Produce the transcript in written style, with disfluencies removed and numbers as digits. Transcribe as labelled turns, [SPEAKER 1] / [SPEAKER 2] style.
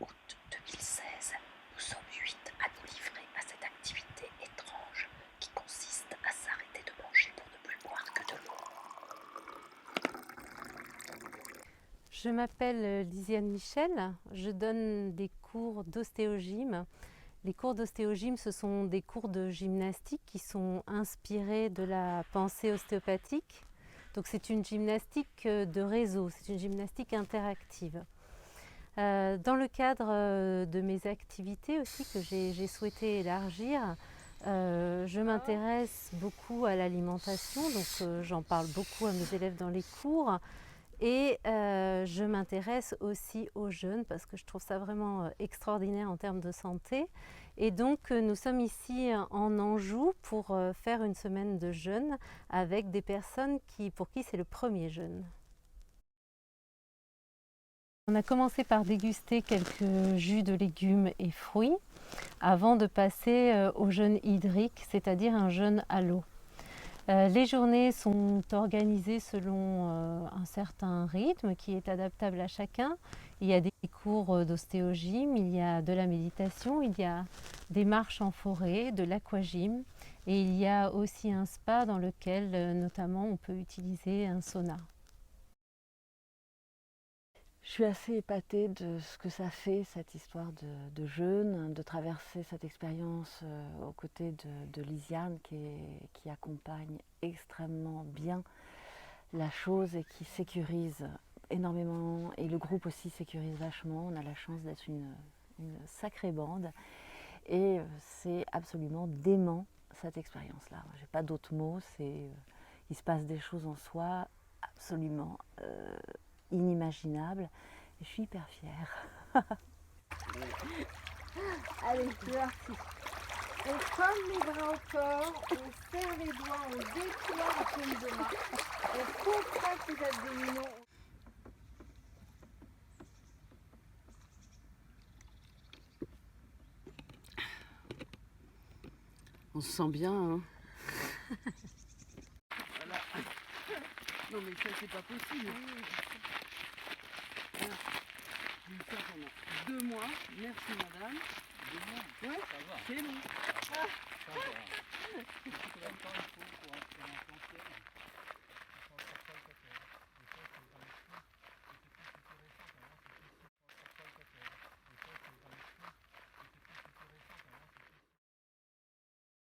[SPEAKER 1] août 2016, nous sommes 8 à nous livrer à cette activité étrange qui consiste à s'arrêter de manger pour ne plus boire que de l'eau.
[SPEAKER 2] Je m'appelle Lisiane Michel, je donne des cours d'ostéogyme. Les cours d'ostéogyme, ce sont des cours de gymnastique qui sont inspirés de la pensée ostéopathique. Donc c'est une gymnastique de réseau, c'est une gymnastique interactive. Dans le cadre de mes activités aussi que j'ai souhaité élargir, je m'intéresse beaucoup à l'alimentation, donc j'en parle beaucoup à mes élèves dans les cours. Et je m'intéresse aussi aux jeunes parce que je trouve ça vraiment extraordinaire en termes de santé. Et donc nous sommes ici en Anjou pour faire une semaine de jeûne avec des personnes pour qui c'est le premier jeûne. On a commencé par déguster quelques jus de légumes et fruits avant de passer au jeûne hydrique, c'est-à-dire un jeûne à l'eau. Les journées sont organisées selon un certain rythme qui est adaptable à chacun. Il y a des cours d'ostéogyme, il y a de la méditation, il y a des marches en forêt, de l'aquagym et il y a aussi un spa dans lequel notamment on peut utiliser un sauna.
[SPEAKER 3] Je suis assez épatée de ce que ça fait, cette histoire de jeûne, de traverser cette expérience aux côtés de Lisiane qui accompagne extrêmement bien la chose et qui sécurise énormément. Et le groupe aussi sécurise vachement. On a la chance d'être une sacrée bande. Et c'est absolument dément cette expérience-là. J'ai pas d'autres mots. Il se passe des choses en soi absolument inimaginable et je suis hyper fière.
[SPEAKER 4] Allez, c'est parti. On ferme les bras au corps, on serre les doigts, on déploie la paume de main, on contracte les abdominaux.
[SPEAKER 3] On se sent bien, hein. Voilà. Non mais ça c'est pas possible. Voilà. Je vais faire pendant 2 mois. Merci madame.
[SPEAKER 5] 2 mois?
[SPEAKER 3] Ouais,
[SPEAKER 5] Ça va.
[SPEAKER 3] c'est long.
[SPEAKER 5] Ça va. Combien de temps il faut pour